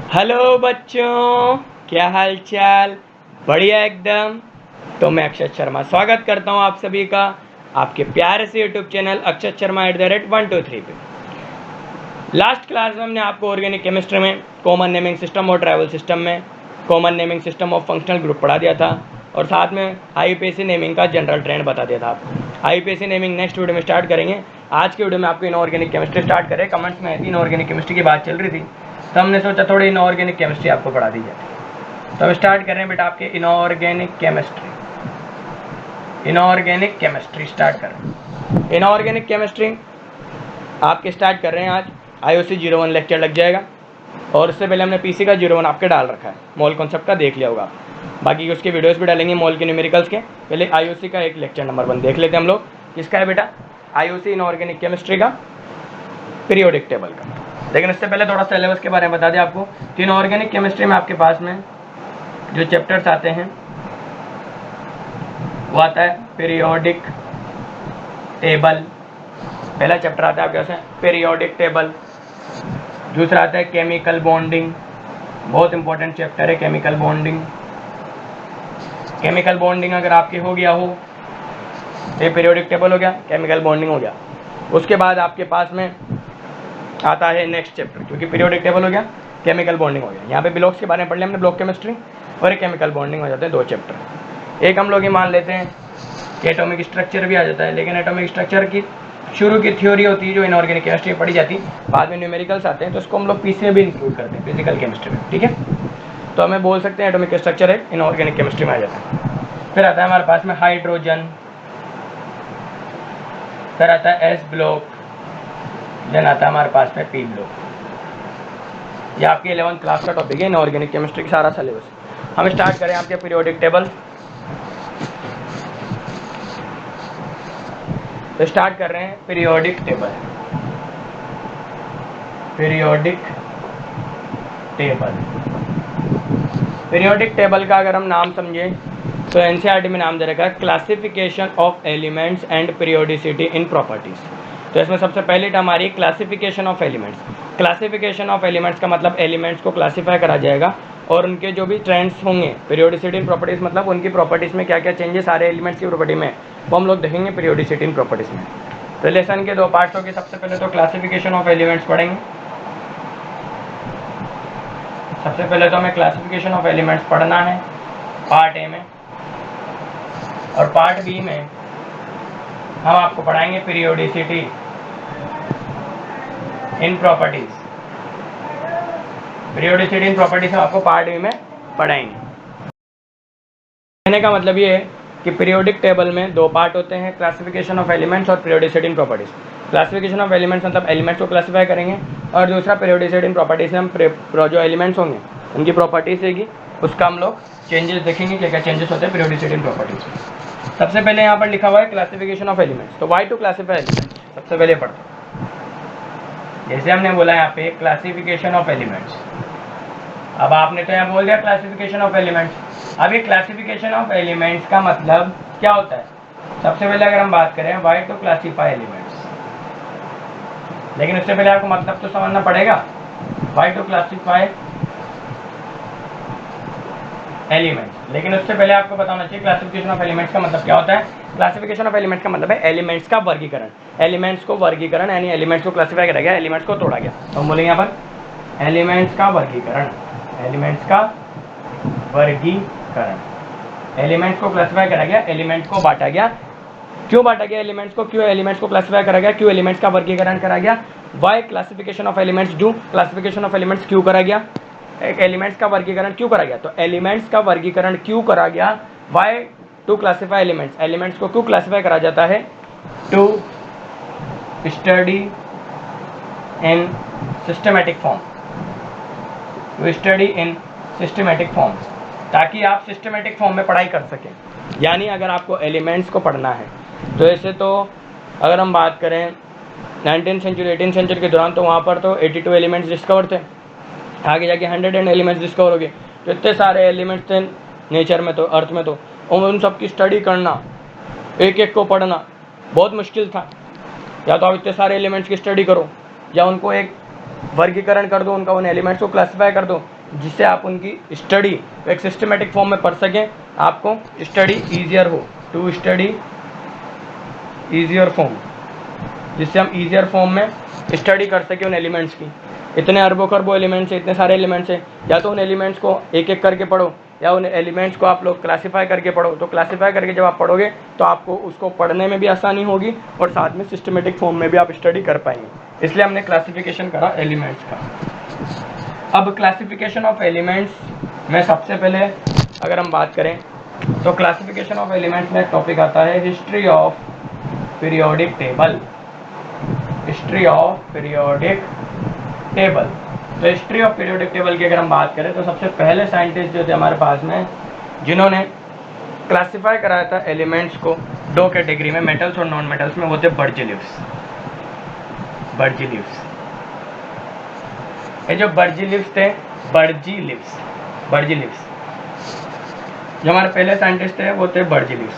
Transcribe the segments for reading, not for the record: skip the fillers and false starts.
Hello बच्चों, क्या हाल चाल। बढ़िया एकदम। तो मैं अक्षत शर्मा स्वागत करता हूँ आप सभी का आपके प्यारे से यूट्यूब चैनल अक्षत शर्मा @123 पे। लास्ट क्लास में हमने आपको ऑर्गेनिक केमिस्ट्री में कॉमन नेमिंग सिस्टम और ट्राइवल सिस्टम में common naming system of functional group पढ़ा दिया था और साथ में IUPAC नेमिंग का जनरल ट्रेंड बता दिया था आपको। IUPAC नेमिंग नेक्स्ट वीडियो में स्टार्ट करेंगे। आज के वीडियो में आपको इनऑर्गेनिक केमिस्ट्री स्टार्ट करें। कमेंट्स में इनऑर्गेनिक केमिस्ट्री की बात चल रही थी तो हमने सोचा थोड़ी इनऑर्गेनिक केमिस्ट्री आपको पढ़ा दी जाए। तो हम स्टार्ट कर रहे हैं बेटा आपके इनऑर्गेनिक केमिस्ट्री स्टार्ट कर रहे हैं। इनऑर्गेनिक केमिस्ट्री आपके स्टार्ट कर रहे हैं। आज IOC 01 लेक्चर लग जाएगा और उससे पहले हमने PC का 01 आपके डाल रखा है। मॉल कॉन्सेप्ट का देख लिया होगा। बाकी उसके वीडियोस भी डालेंगे मॉल के न्यूमेरिकल्स के। पहले IOC का एक लेक्चर नंबर 1 देख लेते हैं हम लोग। किसका है बेटा? IOC इनऑर्गेनिक केमिस्ट्री का पीरियोडिक टेबल का। लेकिन इससे पहले थोड़ा सिलेबस के बारे में बता दें आपको। तो इनऑर्गेनिक केमिस्ट्री में आपके पास में जो चैप्टर्स आते हैं वो आता है पीरियोडिक टेबल। पहला चैप्टर आता है आपके पास पीरियोडिक टेबल। दूसरा आता है केमिकल बॉन्डिंग। बहुत इंपॉर्टेंट चैप्टर है केमिकल बॉन्डिंग। केमिकल बॉन्डिंग अगर आपके हो गया हो तो ये पीरियोडिक टेबल हो गया, केमिकल बॉन्डिंग हो गया। उसके बाद आपके पास में आता है नेक्स्ट चैप्टर, क्योंकि पीरियोडिक टेबल हो गया, केमिकल बॉन्डिंग हो गया। यहाँ पे ब्लॉक्स के बारे में पढ़ लिया हमने, ब्लॉक केमिस्ट्री और एक केमिकल बॉन्डिंग हो जाते हैं 2 चैप्टर। एक हम लोग ये मान लेते हैं कि एटॉमिक स्ट्रक्चर भी आ जाता है, लेकिन एटॉमिक स्ट्रक्चर की शुरू की थ्योरी होती है जो इनऑर्गेनिक केमिस्ट्री में पढ़ी जाती है, बाद में न्यूमेरिकल्स आते हैं तो उसको हम लोग PC में भी इंक्लूड करते हैं फिजिकल केमिस्ट्री में। ठीक है, तो हमें बोल सकते हैं एटॉमिक स्ट्रक्चर है इनऑर्गेनिक केमिस्ट्री में आ जाता है। फिर आता है हमारे पास में हाइड्रोजन, फिर आता है S ब्लॉक, देन आता है हमारे पास में P ब्लॉक। ये आपकी 11th क्लास का टॉपिक है इनऑर्गेनिक केमिस्ट्री की सारा सिलेबस। हम स्टार्ट करें आपके पीरियोडिक टेबल। तो स्टार्ट कर रहे हैं पीरियोडिक टेबल। पीरियोडिक टेबल का अगर हम नाम समझें तो NCERT में नाम दे रखा है classification of elements and periodicity in properties. तो इसमें सबसे पहली टर्म आ रही है classification of elements. Classification of elements का मतलब एलिमेंट्स को क्लासीफाई करा जाएगा और उनके जो भी ट्रेंड्स होंगे पीरियोडिसिटी इन प्रॉपर्टीज, मतलब उनकी प्रॉपर्टीज में क्या क्या चेंजेस सारे एलिमेंट्स की प्रॉपर्टी में, वो हम लोग देखेंगे पीरियोडिसिटी इन प्रॉपर्टीज में। तो लेसन के 2 पार्ट्स होंगे। सबसे पहले तो क्लासिफिकेशन ऑफ एलिमेंट्स पढ़ेंगे। सबसे पहले तो हमें क्लासिफिकेशन ऑफ एलिमेंट्स पढ़ना है पार्ट A में, और पार्ट B में हम आपको पढ़ाएंगे पीरियोडिसिटी इन प्रॉपर्टीज। पीरियोडिसिटी इन प्रॉपर्टीज हम आपको पार्ट B में पढ़ाएंगे। कहने का मतलब ये है कि पीरियोडिक टेबल में 2 पार्ट होते हैं, क्लासिफिकेशन ऑफ एलिमेंट्स और periodicity in properties. Classification of elements मतलब एलिमेंट्स को क्लासीफाई करेंगे, और दूसरा पीरियोडिसिटी इन प्रॉपर्टीज में हम जो एलिमेंट्स होंगे उनकी प्रॉपर्टीज रहेगी, उसका हम लोग चेंजेस देखेंगे, क्या क्या चेंजेस होते हैं पीरियोडिसिटी इन प्रॉपर्टीज में। सबसे पहले यहाँ पर लिखा हुआ है क्लासिफिकेशन ऑफ एलिमेंट्स। तो वाई टू क्लासीफाई एलिमेंट्स सबसे पहले पढ़ते हैं। जैसे हमने बोला यहाँ पे क्लासिफिकेशन ऑफ एलिमेंट्स, अब आपने तो यहाँ बोल दिया क्लासिफिकेशन ऑफ एलिमेंट्स। अब ये क्लासिफिकेशन ऑफ एलिमेंट्स का मतलब क्या होता है? सबसे पहले अगर हम बात करें वाई टू क्लासीफाई एलिमेंट्स, लेकिन उससे पहले आपको मतलब तो समझना पड़ेगा। वाई टू क्लासीफाई एलिमेंट्स, लेकिन उससे पहले आपको बताना चाहिए क्लासिफिकेशन ऑफ एलिमेंट्स का मतलब क्या होता है। क्लासिफिकेशन ऑफ एलिमेंट्स का मतलब है एलिमेंट्स का वर्गीकरण। एलिमेंट्स को वर्गीकरण यानी एलिमेंट्स को क्लासीफाई करा गया, एलिमेंट्स को तोड़ा गया। तो हम बोलेंगे यहाँ पर एलिमेंट्स का वर्गीकरण। एलिमेंट्स का वर्गीकरण, एलिमेंट्स को क्लासीफाई करा गया, एलिमेंट्स को बांटा गया। क्यों बांटा गया एलिमेंट्स को? क्यों एलिमेंट्स को क्लासीफाई करा गया? क्यों एलिमेंट्स का वर्गीकरण करा गया? Why classification of elements do, classification of elements क्यों करा गया? एक एलिमेंट्स का वर्गीकरण क्यों करा गया? तो एलिमेंट्स का वर्गीकरण क्यों करा गया? Why to classify elements, elements को क्यों क्लासीफाई करा जाता है? To study in systematic form, to study in systematic form, ताकि आप सिस्टमेटिक फॉर्म में पढ़ाई कर सकें। यानी अगर आपको एलिमेंट्स को पढ़ना है तो ऐसे तो अगर हम बात करें 19th सेंचुरी 18th सेंचुरी के दौरान, तो वहाँ पर तो 82 एलिमेंट्स डिस्कवर थे। आगे जाके 100 एलिमेंट्स डिस्कवर हो गए। तो इतने सारे एलिमेंट्स थे नेचर में, तो अर्थ में, तो उन सब की स्टडी करना, एक एक को पढ़ना बहुत मुश्किल था। या तो आप इतने सारे एलिमेंट्स की स्टडी करो, या उनको एक वर्गीकरण कर दो, उनका उन एलिमेंट्स को क्लासीफाई कर दो, जिससे आप उनकी स्टडी एक सिस्टमेटिक फॉर्म में पढ़ सकें, आपको स्टडी ईजियर हो, टू स्टडी ईजियर फॉर्म, जिससे हम ईजियर फॉर्म में स्टडी कर सकें उन एलिमेंट्स की। इतने अरबों खरबों एलिमेंट्स हैं, इतने सारे एलिमेंट्स हैं, या तो उन एलिमेंट्स को एक एक करके पढ़ो या उन एलिमेंट्स को आप लोग क्लासीफाई करके पढ़ो। तो क्लासीफाई करके जब आप पढ़ोगे तो आपको उसको पढ़ने में भी आसानी होगी और साथ में सिस्टमेटिक फॉर्म में भी आप स्टडी कर पाएंगे। इसलिए हमने क्लासिफिकेशन करा एलिमेंट्स का। अब क्लासिफिकेशन ऑफ एलिमेंट्स में सबसे पहले अगर हम बात करें तो क्लासिफिकेशन ऑफ एलिमेंट्स में एक टॉपिक आता है history of periodic table. History of periodic table. तो हिस्ट्री ऑफ पीरियोडिक टेबल की अगर हम बात करें तो सबसे पहले साइंटिस्ट जो थे हमारे पास में जिन्होंने क्लासिफाई कराया था एलिमेंट्स को दो कैटेगरी में, मेटल्स और नॉन मेटल्स में, वो थे बर्जीलियव्स। बर्जीलियव्स, ये जो बर्जीलियव्स थे, बर्जीलियव्स जो हमारे पहले साइंटिस्ट थे वो थे बर्जीलियव्स।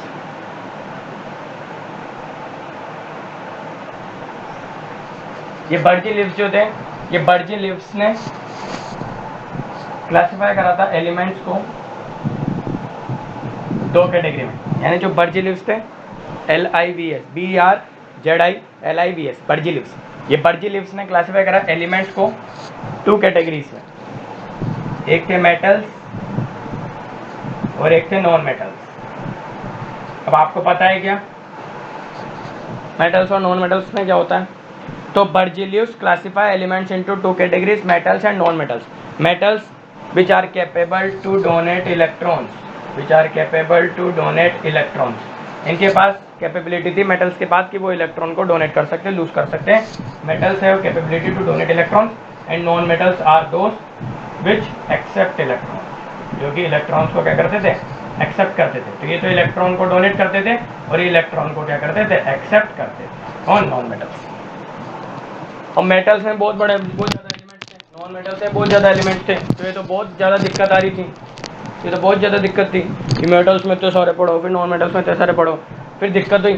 ये बर्जीलियव्स जो थे, ये बर्जीलियव्स ने क्लासिफाई करा था एलिमेंट्स को दो कैटेगरी में, यानी जो बर्जीलियव्स थे LIVS BERZILIVS बर्जीलियव्स, ये बर्जीलियव्स ने क्लासिफाई करा एलिमेंट्स को टू कैटेगरीज में, एक थे मेटल्स और एक थे नॉन मेटल्स। अब आपको पता है क्या मेटल्स और नॉन मेटल्स में क्या होता है? तो Berzelius classify elements into two categories, metals and non metals. Metals which are capable to donate electrons, इनके पास कैपेबिलिटी थी मेटल्स के पास कि वो इलेक्ट्रॉन को डोनेट कर सकते हैं, लूज कर सकते हैं। Metals have capability to donate electrons and non metals are those which accept electrons, जो कि इलेक्ट्रॉन्स को क्या करते थे? एक्सेप्ट करते थे। तो ये तो इलेक्ट्रॉन को डोनेट करते थे और ये इलेक्ट्रॉन को क्या करते थे? एक्सेप्ट करते थे। और नॉन मेटल्स, और मेटल्स में बहुत ज़्यादा एलिमेंट्स थे, नॉन मेटल्स में बहुत ज़्यादा एलिमेंट्स थे। तो ये तो बहुत ज़्यादा दिक्कत आ रही थी, ये तो बहुत ज़्यादा दिक्कत थी कि मेटल्स में तो सारे पढ़ो, फिर नॉन मेटल्स में तो सारे पढ़ो, फिर दिक्कत हुई।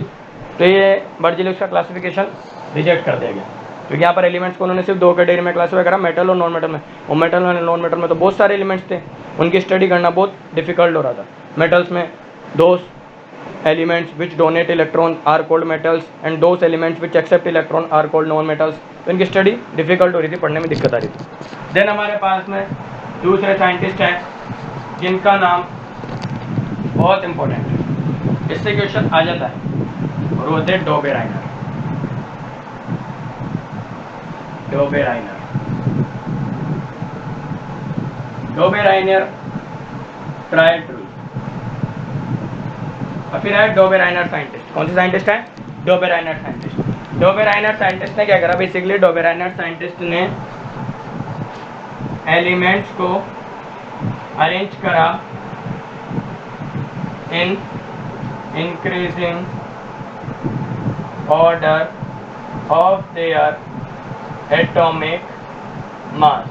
तो ये बर्जीलियव्स का क्लासिफिकेशन रिजेक्ट कर दिया गया, क्योंकि यहाँ पर एलिमेंट्स को उन्होंने सिर्फ दो कैटेगरी में क्लासिफाई करा, मेटल और नॉन मेटल में। और मेटल और नॉन मेटल में तो बहुत सारे एलिमेंट्स थे, उनकी स्टडी करना बहुत डिफिकल्ट हो रहा था। मेटल्स में those elements which donate electron are called metals and those elements which accept electron are called non metals. तो इनकी स्टडी डिफिकल्ट हो रही थी, पढ़ने में दिक्कत आ रही थी। देन हमारे पास में दूसरे साइंटिस्ट हैं जिनका नाम बहुत इंपॉर्टेंट है, इससे क्वेश्चन आ जाता है, और वो थे डोबेराइनर। Dobereiner triad rule. और फिर है डोबेराइनर साइंटिस्ट। कौन से साइंटिस्ट है? Dobereiner scientist. डोबेराइनर साइंटिस्ट ने क्या करा? बेसिकली डोबेराइनर साइंटिस्ट ने एलिमेंट्स को अरेंज करा इन increasing order of their atomic मास।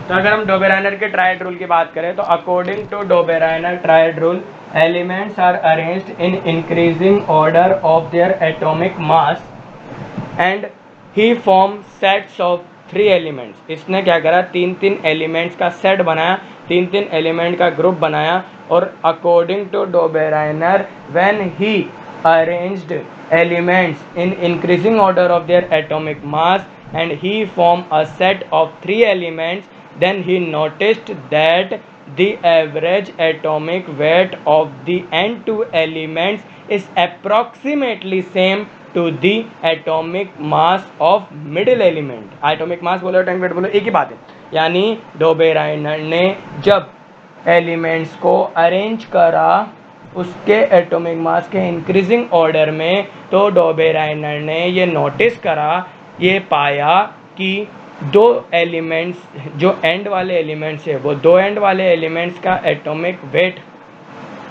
तो अगर हम डोबेराइनर के ट्रायड रूल की बात करें तो according to Dobereiner triad rule elements are arranged in increasing order of their atomic mass and he formed sets of 3 elements। इसने क्या करा? 3 एलिमेंट्स का सेट बनाया, 3 एलिमेंट का ग्रुप बनाया। और according to Dobereiner when he arranged elements in increasing order of their atomic mass and he formed a set of 3 elements, then he noticed that the average atomic weight of the n2 elements is approximately same to the atomic mass of middle element। atomic mass बोलो atomic weight बोलो, एक ही बात है। यानी Dobereiner ने जब elements को arrange करा उसके एटॉमिक मास के इंक्रीजिंग ऑर्डर में, तो डोबेराइनर ने ये नोटिस करा, ये पाया कि दो एलिमेंट्स जो एंड वाले एलिमेंट्स है, वो दो एंड वाले एलिमेंट्स का एटॉमिक वेट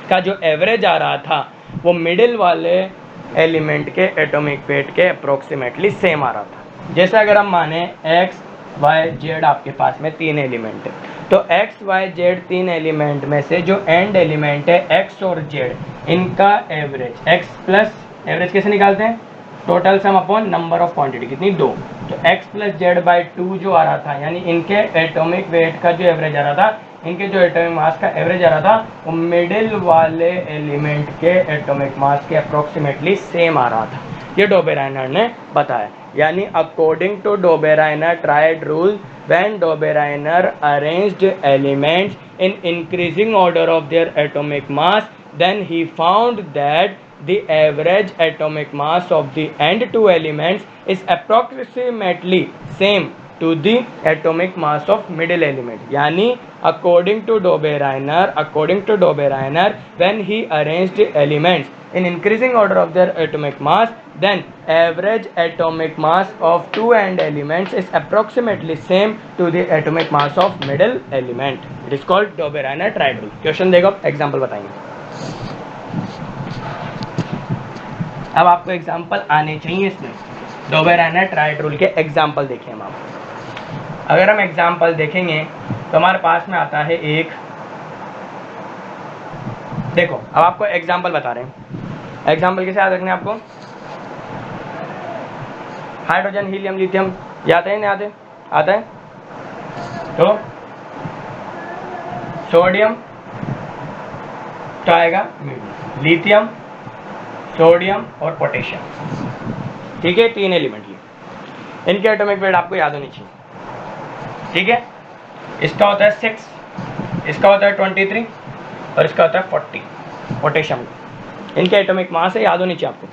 का जो एवरेज आ रहा था वो मिडिल वाले एलिमेंट के एटॉमिक वेट के अप्रोक्सीमेटली सेम आ रहा था। जैसे अगर हम माने एक्स वाई जेड आपके पास में 3 एलिमेंट है, तो एक्स वाई जेड 3 एलिमेंट में से जो एंड एलिमेंट है एक्स और जेड, इनका एवरेज एक्स प्लस एवरेज कैसे निकालते हैं? Total sum upon number of quantity कितनी 2। तो x प्लस जेड बाई 2 जो आ रहा था, यानी इनके एटॉमिक वेट का जो एवरेज आ रहा था, इनके जो एटॉमिक मास का एवरेज आ रहा था, वो मिडिल वाले एलिमेंट के एटॉमिक मास के अप्रोक्सीमेटली सेम आ रहा था। ये डोबेराइनर ने बताया। यानी according to Dobereiner triad rule, when Dobereiner arranged elements in increasing order of their atomic mass, then he found that the average atomic mass of the end two elements is approximately same to the atomic mass of middle element. Yani according to Dobereiner, when he arranged elements in increasing order of their atomic mass, then average atomic mass of two end elements is approximately same to the atomic mass of middle element. It is called Dobereiner triad rule. Question देखो, example बताएंगे। अब आपको example आने चाहिए इसमें। Dobereiner triad rule के example देखें हम आप। अगर हम एग्जाम्पल देखेंगे तो हमारे पास में आता है एक, देखो अब आपको एग्जाम्पल बता रहे हैं। एग्जाम्पल कैसे याद रखने आपको? हाइड्रोजन, हीलियम, लिथियम याद है नहीं आते? आता है। तो सोडियम तो आएगा लिथियम, सोडियम और पोटेशियम। ठीक है, तीन एलिमेंट लिए। इनके एटॉमिक वेट आपको याद होनी चाहिए। ठीक है, इसका होता है 6, इसका होता है 23 और इसका होता है 40 पोटेशियम। इनके एटॉमिक मास है, याद होनी चाहिए आपको।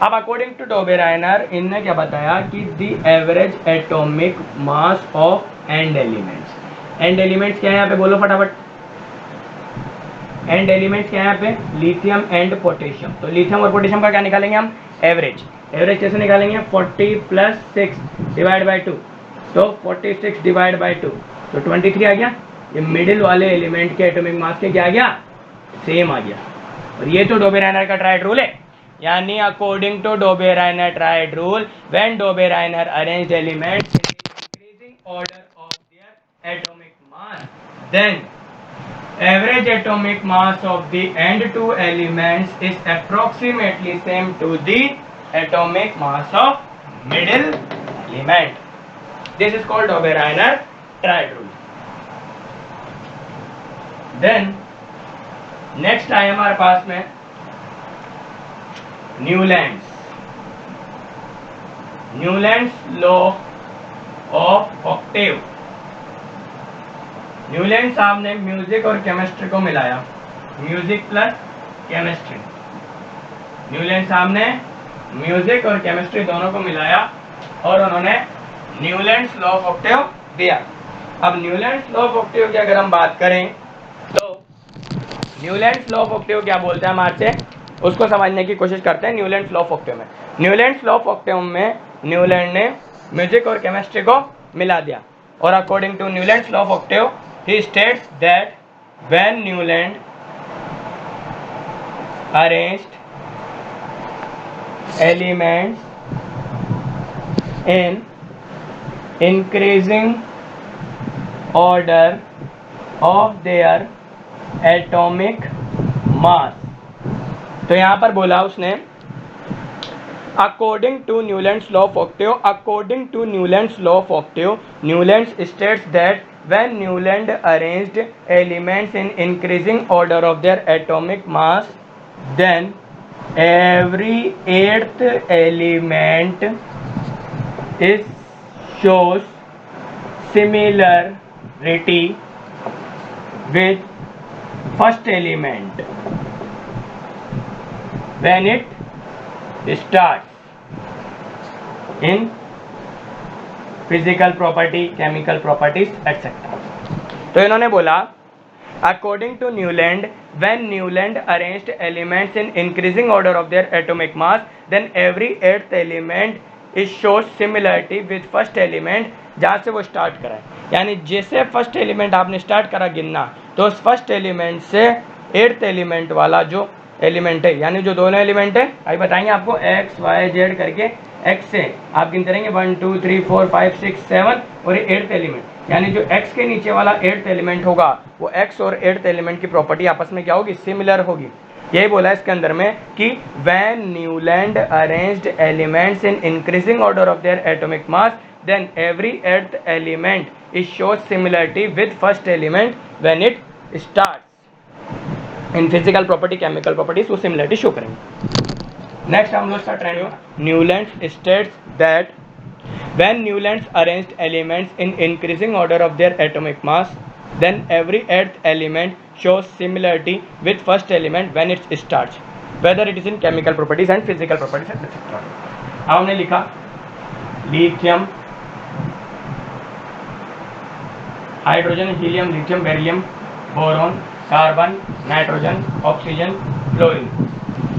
अब अकॉर्डिंग टू डोबेराइनर इनने क्या बताया कि the average atomic mass of and elements. And elements क्या है यहाँ पे बोलो फटाफट? एंड एलिमेंट्स क्या है यहाँ पे? Lithium and potassium. तो लिथियम और पोटेशियम का क्या निकालेंगे हम? एवरेज। एवरेज कैसे निकालेंगे? 40 प्लस 6 डिवाइड बाई 2। तो 46 डिवाइड बाई 2 तो 23 आ गया। ये मिडिल वाले एलिमेंट के एटॉमिक मास के क्या आ गया? सेम आ गया। और ये तो डोबेराइनर का ट्राइड रूल है। यानी according to Dobereiner triad rule, when Dobereiner arranged elements in increasing order of their atomic mass, then average atomic mass of the end two elements is approximately same to the atomic mass of middle element. This is called Dobereiner triad rule. Then next आए हमारे पास में Newlands law of octave. Newland साहब ने music और chemistry को मिलाया, music plus chemistry. Newland साहब ने म्यूजिक और केमिस्ट्री दोनों को मिलाया और उन्होंने न्यूलैंड्स लॉ ऑफ ऑक्टेव दिया। अब न्यूलैंड्स लॉ ऑफ ऑक्टेव की अगर हम बात करें तो न्यूलैंड्स लॉ ऑफ ऑक्टेव क्या बोलते हैं हमारे से, उसको समझने की कोशिश करते हैं। न्यूलैंड्स लॉ ऑफ ऑक्टेव में, न्यूलैंड्स लॉ ऑफ ऑक्टेव में न्यूलैंड ने म्यूजिक और केमिस्ट्री को मिला दिया। और according to Newlands law of octave, he states that when Newland arranged elements in increasing order of their atomic mass, तो यहाँ पर बोला उसने according to Newland's law of octave, Newland states that when Newland arranged elements in increasing order of their atomic mass, then every eighth element shows similarity with first element when it starts in physical property, chemical properties etcetera. तो इन्होंने बोला according to Newland, when Newland arranged elements in increasing order of their atomic mass, then every eighth element is shows similarity with first element, जहाँ से वो start करा है। यानी जैसे फर्स्ट एलिमेंट आपने स्टार्ट करा गिनना, तो उस फर्स्ट एलिमेंट से एट्थ एलिमेंट वाला जो एलिमेंट है, यानी जो दोनों एलिमेंट है, अभी बताएंगे आपको एक्स वाई जेड करके, एक्स से आप गिनते रहेंगे 1 2 3 4 5 6 7 और ये एट्थ एलिमेंट, यानी जो एक्स के नीचे वाला एट्थ एलिमेंट होगा वो एक्स और एट्थ एलिमेंट की प्रॉपर्टी आपस में क्या होगी? सिमिलर होगी। यही बोला है इसके अंदर में कि when Newland arranged elements in increasing order of their atomic mass then every eighth element is shows similarity with first element when it starts. In physical property chemical properties वो सिमिलरिटी शो करेंगे। Next हम लोग का trend Newland states that when Newlands arranged elements in increasing order of their atomic mass, then every earth element shows similarity with first element when it starts, whether it is in chemical properties and physical properties etc. अब हमने लिखा lithium, hydrogen, helium, lithium, beryllium, boron, carbon, nitrogen, oxygen, chlorine.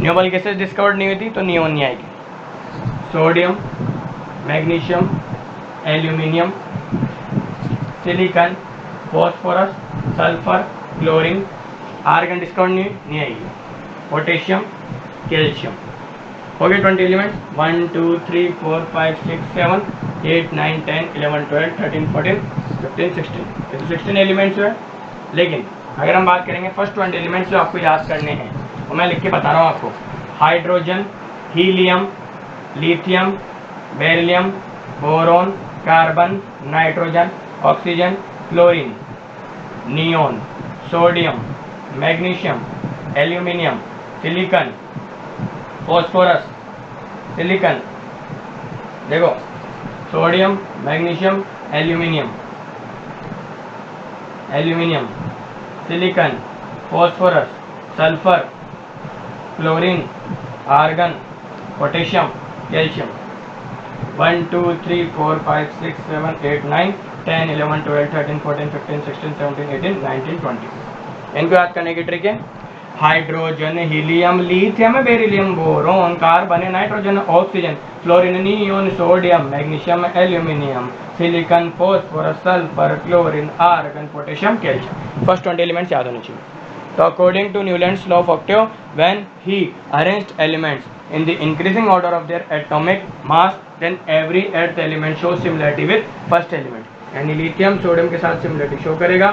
Noble gases discovered नहीं हुई थी तो neon नहीं आएगी। Sodium, magnesium, aluminium, silicon, phosphorus, sulphur, chlorine, argon discovered नहीं आएगी। Potassium, calcium. हो गए 20 एलिमेंट्स 1 2 3 4 5 6 7 8 9 10 11 12 13 14 15 16 ये तो 16 एलिमेंट्स है। लेकिन अगर हम बात करेंगे फर्स्ट 20 एलिमेंट्स जो आपको याद करने हैं वो मैं लिख के बता रहा हूँ आपको। Hydrogen, helium, lithium, beryllium, boron, carbon, nitrogen, oxygen, chlorine, neon, sodium, magnesium, aluminium, silicon, phosphorus, silicon, देखो sodium, magnesium, aluminium, silicon, phosphorus, sulphur, chlorine, argon, potassium, calcium. 1 2 3 4 5 6 7 8 9 10 11 12 13 14 15 16 17 18 19 20। इनको याद करने की ट्रिक है hydrogen, helium, lithium, beryllium, boron, carbon, nitrogen, oxygen, chlorine, neon, sodium, magnesium, aluminium, silicon, phosphorus, sulphur, chlorine, argon, potassium, calcium. First 20 elements याद होने चाहिए। तो according to Newlands law of octave when he arranged elements in the increasing order of their atomic mass then every earth element shows similarity with first element। यानी lithium sodium के साथ similarity show करेगा,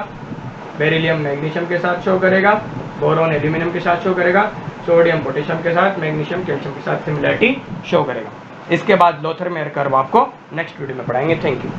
beryllium magnesium के साथ show करेगा, boron aluminium के साथ show करेगा, सोडियम पोटेशियम के साथ, मैग्नीशियम कैल्शियम के साथ सिमिलरिटी शो करेगा। इसके बाद लोथर मेयर कर्व आपको नेक्स्ट वीडियो में पढ़ाएंगे। Thank you.